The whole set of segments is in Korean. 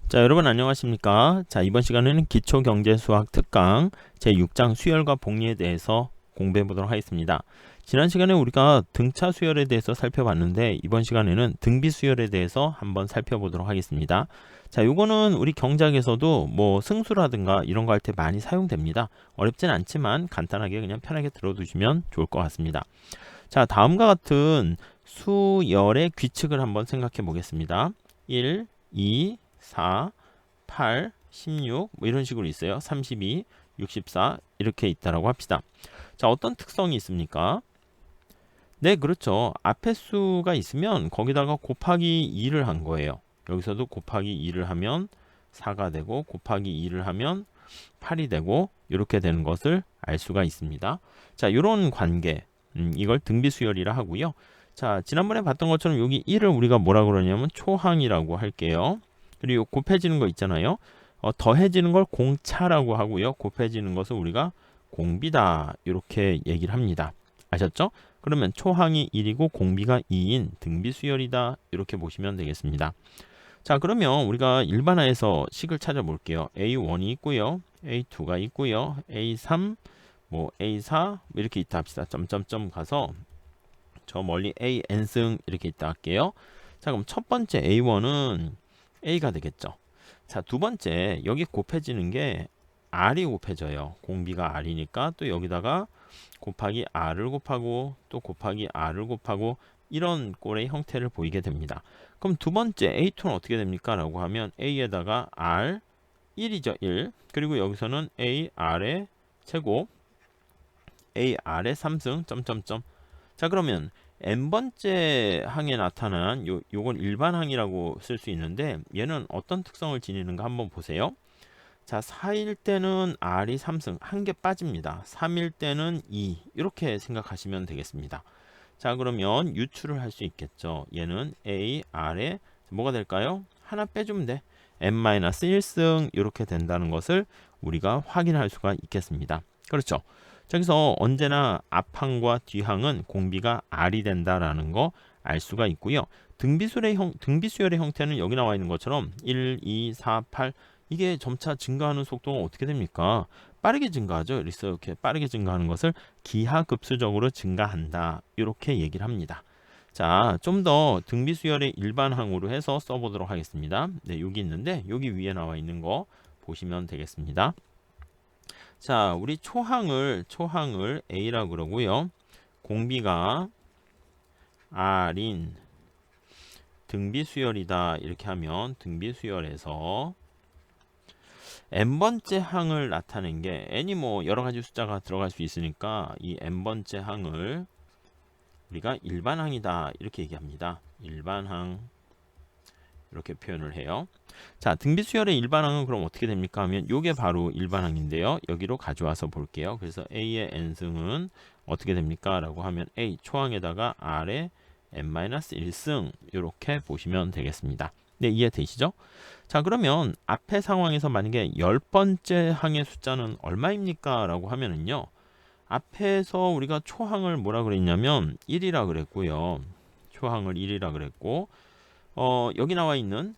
자, 여러분 안녕하십니까? 자, 이번 시간에는 기초경제수학 특강 제6장 수열과 복리에 대해서 공부해 보도록 하겠습니다. 지난 시간에 우리가 등차 수열에 대해서 살펴봤는데 이번 시간에는 등비 수열에 대해서 한번 살펴보도록 하겠습니다. 자, 요거는 우리 경작에서도 뭐 승수라든가 이런 거 할 때 많이 사용됩니다. 어렵진 않지만 간단하게 그냥 편하게 들어두시면 좋을 것 같습니다. 자, 다음과 같은 수열의 규칙을 한번 생각해 보겠습니다. 1, 2, 4, 8, 16 뭐 이런 식으로 있어요. 32, 64 이렇게 있다라고 합시다. 자, 어떤 특성이 있습니까? 네, 그렇죠. 앞에 수가 있으면 거기다가 곱하기 2를 한 거예요. 여기서도 곱하기 2를 하면 4가 되고 곱하기 2를 하면 8이 되고 이렇게 되는 것을 알 수가 있습니다. 자, 이런 관계 이걸 등비수열이라 하고요. 자, 지난번에 봤던 것처럼 여기 1을 우리가 뭐라 그러냐면 초항이라고 할게요. 그리고 곱해지는 거 있잖아요. 더해지는 걸 공차라고 하고요. 곱해지는 것을 우리가 공비다 이렇게 얘기를 합니다. 아셨죠? 그러면 초항이 1이고 공비가 2인 등비수열이다 이렇게 보시면 되겠습니다. 자, 그러면 우리가 일반화해서 식을 찾아볼게요. A1이 있고요. A2가 있고요. A3, 뭐 A4 이렇게 있다 합시다. 점점점 가서 저 멀리 AN승 이렇게 있다 할게요. 자, 그럼 첫 번째 A1은 A가 되겠죠. 자, 두 번째 여기 곱해지는 게 R이 곱해져요. 공비가 R이니까 또 여기다가 곱하기 R을 곱하고 또 곱하기 R을 곱하고 이런 꼴의 형태를 보이게 됩니다. 그럼 두 번째 A2는 어떻게 됩니까? 라고 하면 A에다가 R 1이죠. 1. 그리고 여기서는 AR의 제곱 AR의 3승 점점점. 자, 그러면 n번째 항에 나타난 요건 일반항이라고 쓸 수 있는데 얘는 어떤 특성을 지니는가 한번 보세요. 자, 4일 때는 R이 3승 한 개 빠집니다. 3일 때는 2 이렇게 생각하시면 되겠습니다. 자, 그러면 유추를 할 수 있겠죠. 얘는 A, R에 뭐가 될까요? 하나 빼주면 돼. n-1승 이렇게 된다는 것을 우리가 확인할 수가 있겠습니다. 그렇죠. 저기서 언제나 앞항과 뒤항은 공비가 R이 된다라는 거 알 수가 있고요. 등비수열의 형태는 여기 나와 있는 것처럼 1, 2, 4, 8 이게 점차 증가하는 속도가 어떻게 됩니까? 빠르게 증가하죠. 그래서 이렇게 빠르게 증가하는 것을 기하급수적으로 증가한다. 이렇게 얘기를 합니다. 자, 좀 더 등비수열의 일반항으로 해서 써보도록 하겠습니다. 네, 여기 있는데 여기 위에 나와 있는 거 보시면 되겠습니다. 자, 우리 초항을 A라고 그러고요. 공비가 R인 등비수열이다 이렇게 하면 등비수열에서 n번째 항을 나타낸 게 n이 뭐 여러 가지 숫자가 들어갈 수 있으니까 이 n번째 항을 우리가 일반항이다 이렇게 얘기합니다. 일반항 이렇게 표현을 해요. 자, 등비수열의 일반항은 그럼 어떻게 됩니까 하면 요게 바로 일반항인데요. 여기로 가져와서 볼게요. 그래서 A의 n승은 어떻게 됩니까 라고 하면 A 초항에다가 R의 n-1승 이렇게 보시면 되겠습니다. 네, 이해되시죠? 자, 그러면 앞의 상황에서 만약에 10번째 항의 숫자는 얼마입니까 라고 하면은요. 앞에서 우리가 초항을 뭐라 그랬냐면 1이라 그랬고요. 초항을 1이라 그랬고 여기 나와 있는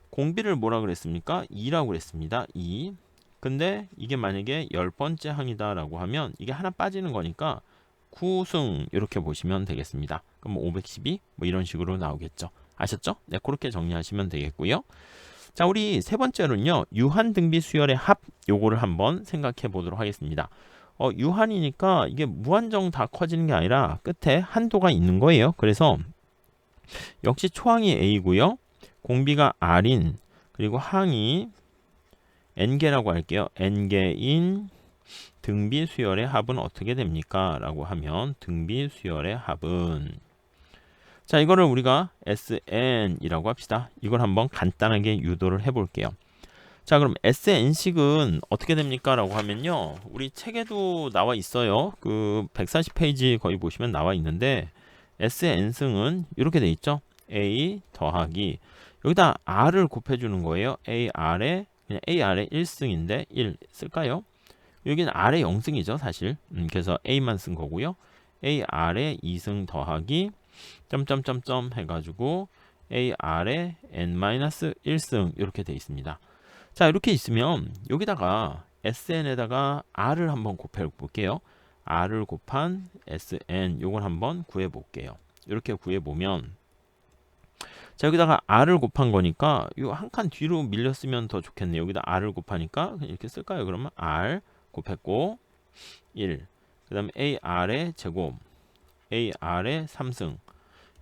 공비를 뭐라 그랬습니까? 2라고 그랬습니다. 2. 근데 이게 만약에 10번째 항이다 라고 하면 이게 하나 빠지는 거니까 9승 이렇게 보시면 되겠습니다. 그럼 512 뭐 이런 식으로 나오겠죠. 아셨죠? 네, 그렇게 정리하시면 되겠고요. 자, 우리 세 번째로는요. 유한 등비 수열의 합 요거를 한번 생각해 보도록 하겠습니다. 유한이니까 이게 무한정 다 커지는 게 아니라 끝에 한도가 있는 거예요. 그래서 역시 초항이 A고요. 공비가 R인 그리고 항이 N개라고 할게요. N개인 등비 수열의 합은 어떻게 됩니까? 라고 하면 등비 수열의 합은 자, 이거를 우리가 SN이라고 합시다. 이걸 한번 간단하게 유도를 해볼게요. 자, 그럼 SN식은 어떻게 됩니까? 라고 하면요. 우리 책에도 나와 있어요. 그 140페이지 거의 보시면 나와 있는데 SN승은 이렇게 돼 있죠. A 더하기 여기다 R을 곱해주는 거예요. AR에 그냥 AR의 1승인데 1 쓸까요? 여기는 R의 0승이죠. 사실 그래서 A만 쓴 거고요. AR의 2승 더하기 점점점점 해가지고 AR에 n-1승 이렇게 돼 있습니다. 자, 이렇게 있으면 여기다가 SN에다가 R을 한번 곱해 볼게요. R을 곱한 SN 요걸 한번 구해 볼게요. 이렇게 구해 보면 자, 여기다가 R을 곱한 거니까 요 한 칸 뒤로 밀렸으면 더 좋겠네요. 여기다 R을 곱하니까 이렇게 쓸까요? 그러면 R 곱했고 1. 그 다음에 AR의 제곱 AR의 3승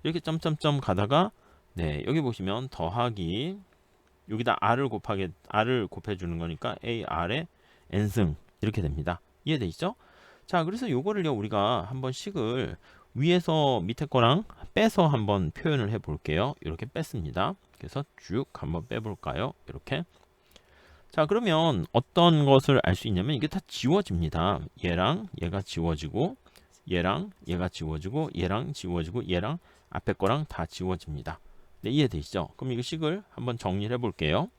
이렇게 점점점 가다가 네, 여기 보시면 더하기 여기다 R을 곱해 주는 거니까 AR의 n승 이렇게 됩니다. 이해되시죠? 자, 그래서 요거를요 우리가 한번 식을 위에서 밑에 거랑 빼서 한번 표현을 해 볼게요. 이렇게 뺐습니다. 그래서 쭉 한번 빼볼까요? 이렇게. 자, 그러면 어떤 것을 알 수 있냐면 이게 다 지워집니다. 얘랑 얘가 지워지고 얘랑 얘가 지워지고 얘랑 지워지고 얘랑 앞에 거랑 다 지워집니다. 네, 이해되시죠? 그럼 이거 식을 한번 정리를 해 볼게요.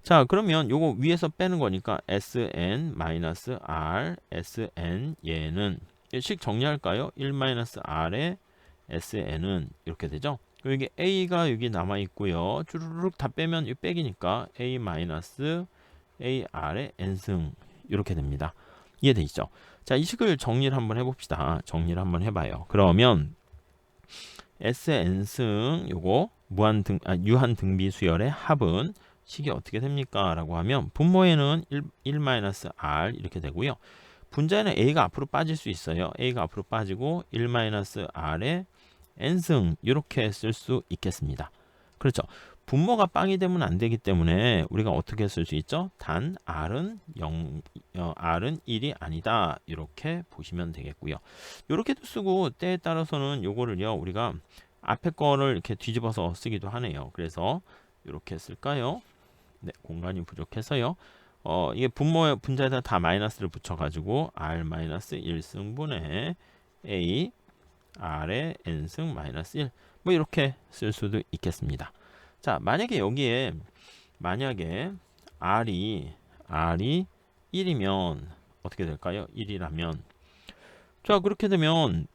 자, 그러면 요거 위에서 빼는 거니까 SN-R SN 얘는 식 정리할까요? 1-R의 SN은 이렇게 되죠. 그리고 이게 A가 여기 남아 있고요. 주르륵 다 빼면 이 빼기니까 A-AR의 n승 이렇게 됩니다. 이해되시죠? 자, 이 식을 정리를 한번 해봅시다. 정리를 한번 해봐요. 그러면 SN승 요거 유한 등비 수열의 합은 식이 어떻게 됩니까? 라고 하면 분모에는 1-R 이렇게 되고요. 분자에는 A가 앞으로 빠질 수 있어요. A가 앞으로 빠지고 1-R의 n승 이렇게 쓸 수 있겠습니다. 그렇죠. 분모가 빵이 되면 안 되기 때문에 우리가 어떻게 쓸 수 있죠? 단 R은 1이 아니다. 이렇게 보시면 되겠고요. 이렇게도 쓰고 때에 따라서는 요거를요 우리가 앞에 거를 이렇게 뒤집어서 쓰기도 하네요. 그래서 이렇게 쓸까요? 네, 공간이 부족해서요. 이게 분자에다 다 마이너스를 붙여가지고 R-1승분의 A R의 n승 마이너스 1 뭐 이렇게 쓸 수도 있겠습니다. 자, 만약에 여기에 R이 1이면 어떻게 될까요? 1이라면 자, 그렇게 되면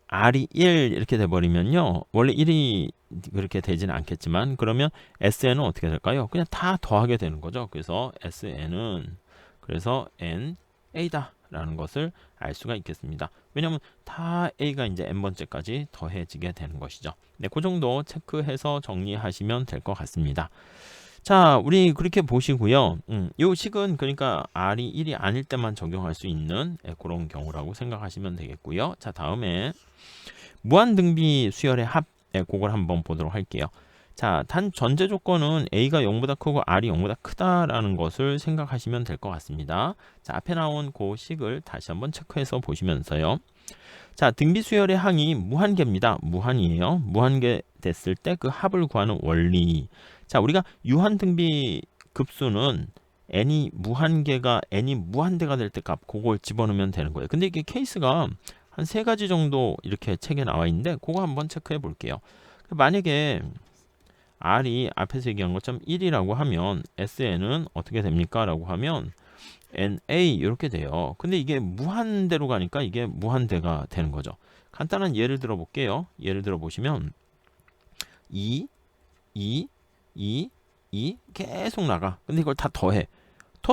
R이 1 이렇게 돼버리면요 원래 1이 그렇게 되지는 않겠지만 그러면 SN은 어떻게 될까요? 그냥 다 더하게 되는 거죠. 그래서 SN은 그래서 n A다 라는 것을 알 수가 있겠습니다. 왜냐하면 다 A가 이제 n번째까지 더해지게 되는 것이죠. 네, 그 정도 체크해서 정리하시면 될 것 같습니다. 자, 우리 그렇게 보시고요. 요 식은 그러니까 R이 1이 아닐 때만 적용할 수 있는 그런 경우라고 생각하시면 되겠고요. 자, 다음에 무한등비 수열의 합 그걸 한번 보도록 할게요. 자, 단 전제 조건은 A가 0보다 크고 R이 0보다 크다라는 것을 생각하시면 될 것 같습니다. 자, 앞에 나온 그 식을 다시 한번 체크해서 보시면서요. 자, 등비 수열의 항이 무한계입니다. 무한이에요. 무한계 됐을 때 그 합을 구하는 원리. 자, 우리가 유한 등비 급수는 n이 무한계가 n이 무한대가 될 때 값 그걸 집어넣으면 되는 거예요. 근데 이게 케이스가 한 3가지 정도 이렇게 책에 나와 있는데 그거 한번 체크해 볼게요. 만약에 R이 앞에서 얘기한 것처럼 1이라고 하면 SN은 어떻게 됩니까? 라고 하면 NA 이렇게 돼요. 근데 이게 무한대로 가니까 이게 무한대가 되는 거죠. 간단한 예를 들어 볼게요. 예를 들어 보시면 2 계속 나가. 근데 이걸 다 더해.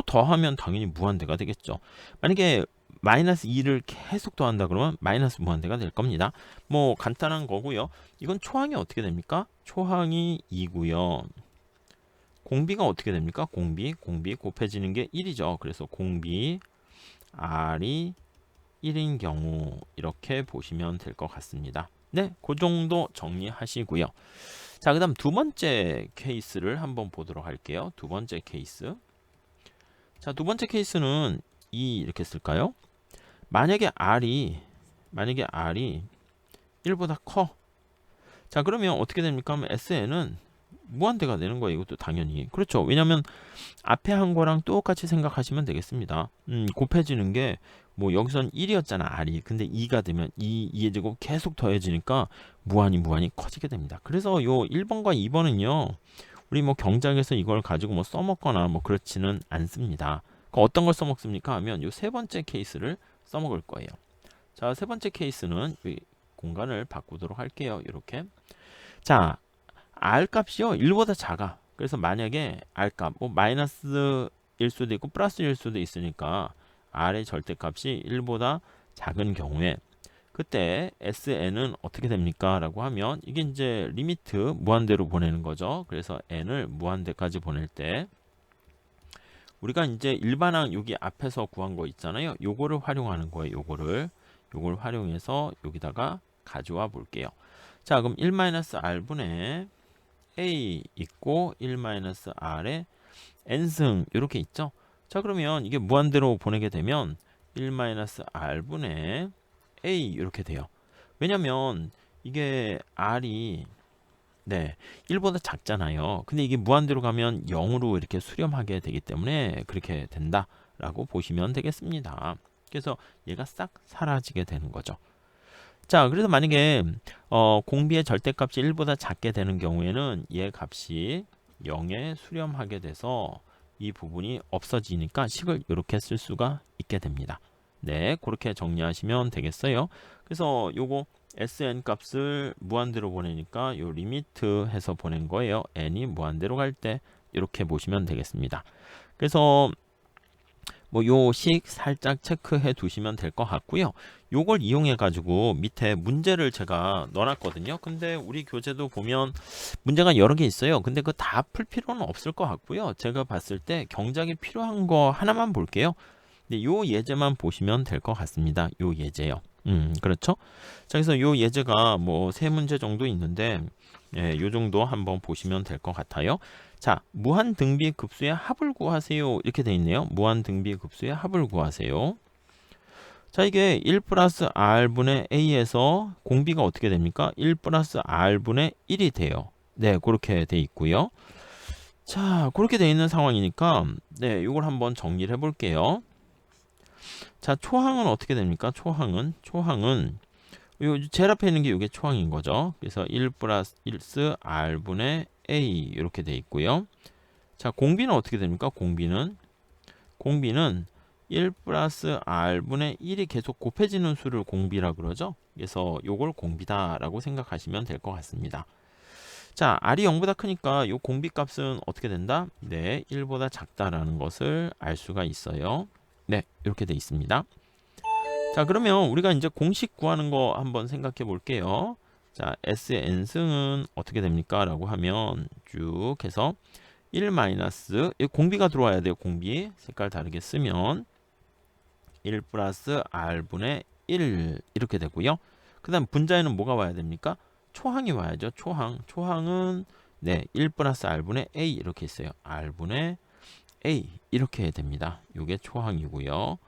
더하면 당연히 무한대가 되겠죠. 만약에 마이너스 2를 계속 더한다 그러면 마이너스 무한대가 될 겁니다. 뭐 간단한 거고요. 이건 초항이 어떻게 됩니까? 초항이 2고요. 공비가 어떻게 됩니까? 공비 곱해지는 게 1이죠. 그래서 공비 R이 1인 경우 이렇게 보시면 될 것 같습니다. 네, 그 정도 정리하시고요. 자, 그 다음 두 번째 케이스를 한번 보도록 할게요. 두 번째 케이스. 자, 두 번째 케이스는 이렇게 쓸까요? 만약에 R이 1보다 커. 자, 그러면 어떻게 됩니까? 하면 SN은 무한대가 되는 거예요. 이것도 당연히. 그렇죠. 왜냐면 앞에 한 거랑 똑같이 생각하시면 되겠습니다. 곱해지는 게 뭐 여기선 1이었잖아, R이. 근데 2가 되면 2의 제곱 계속 더해지니까 무한이 커지게 됩니다. 그래서 요 1번과 2번은요. 우리 뭐 경작에서 이걸 가지고 뭐 써먹거나 뭐 그렇지는 않습니다. 어떤 걸 써먹습니까? 하면 요 세 번째 케이스를 써먹을 거예요. 자, 세 번째 케이스는 공간을 바꾸도록 할게요. 이렇게. 자, R 값이요 1보다 작아. 그래서 만약에 R 값 뭐 마이너스일 수도 있고 플러스일 수도 있으니까 R의 절대값이 1보다 작은 경우에 그때 SN은 어떻게 됩니까? 라고 하면 이게 이제 리미트 무한대로 보내는 거죠. 그래서 N을 무한대까지 보낼 때 우리가 이제 일반항 여기 앞에서 구한 거 있잖아요. 요거를 활용하는 거예요. 요걸 활용해서 여기다가 가져와 볼게요. 자, 그럼 1-R분의 A 있고 1-R에 N승 이렇게 있죠. 자, 그러면 이게 무한대로 보내게 되면 1-R분의 A 이렇게 돼요. 왜냐면 이게 R이 1보다 작잖아요. 근데 이게 무한대로 가면 0으로 이렇게 수렴하게 되기 때문에 그렇게 된다라고 보시면 되겠습니다. 그래서 얘가 싹 사라지게 되는 거죠. 자, 그래서 만약에 공비의 절대값이 1보다 작게 되는 경우에는 얘 값이 0에 수렴하게 돼서 이 부분이 없어지니까 식을 이렇게 쓸 수가 있게 됩니다. 네, 그렇게 정리하시면 되겠어요. 그래서 요거 SN 값을 무한대로 보내니까 요 리미트 해서 보낸 거예요. n이 무한대로 갈 때 이렇게 보시면 되겠습니다. 그래서 뭐 요 식 살짝 체크해 두시면 될 것 같고요. 요걸 이용해 가지고 밑에 문제를 제가 넣어놨거든요. 근데 우리 교재도 보면 문제가 여러 개 있어요. 근데 그거 다 풀 필요는 없을 것 같고요. 제가 봤을 때 경작이 필요한 거 하나만 볼게요. 근데 요 예제만 보시면 될 것 같습니다. 요 예제요. 그렇죠? 자, 그래서 요 예제가 뭐 3문제 정도 있는데 요 정도 한번 보시면 될 것 같아요. 자, 무한 등비 급수의 합을 구하세요. 이렇게 돼 있네요. 무한 등비 급수의 합을 구하세요. 자, 이게 1 플러스 R분의 A에서 공비가 어떻게 됩니까? 1 플러스 R분의 1이 돼요. 네, 그렇게 돼 있고요. 자, 그렇게 돼 있는 상황이니까 네, 이걸 한번 정리를 해 볼게요. 자, 초항은 어떻게 됩니까? 초항은 요 제일 앞에 있는 게 이게 초항인 거죠. 그래서 1 플러스 R분의 A 이렇게 돼 있고요. 자, 공비는 어떻게 됩니까? 공비는 1 플러스 R분의 1이 계속 곱해지는 수를 공비라 그러죠. 그래서 요걸 공비다라고 생각하시면 될 것 같습니다. 자, R이 0보다 크니까 요 공비 값은 어떻게 된다? 네, 1보다 작다라는 것을 알 수가 있어요. 네, 이렇게 돼 있습니다. 자, 그러면 우리가 이제 공식 구하는 거 한번 생각해 볼게요. 자, S의 N승은 어떻게 됩니까? 라고 하면 쭉 해서 1 마이너스 공비가 들어와야 돼요. 공비 색깔 다르게 쓰면 1 플러스 R분의 1 이렇게 되고요. 그 다음 분자에는 뭐가 와야 됩니까? 초항이 와야죠. 초항은 네, 1 플러스 R분의 A 이렇게 있어요. R분의 A 이렇게 됩니다. 이게 초항이고요.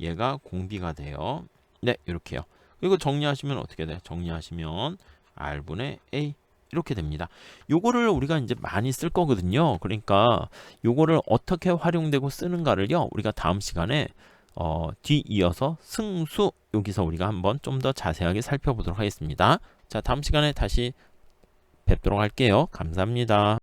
얘가 공비가 돼요. 네, 이렇게요. 그리고 정리하시면 어떻게 돼요? 정리하시면 R분의 A 이렇게 됩니다. 요거를 우리가 이제 많이 쓸 거거든요. 그러니까 요거를 어떻게 활용되고 쓰는가를요. 우리가 다음 시간에 뒤이어서 승수 여기서 우리가 한번 좀 더 자세하게 살펴보도록 하겠습니다. 자, 다음 시간에 다시 뵙도록 할게요. 감사합니다.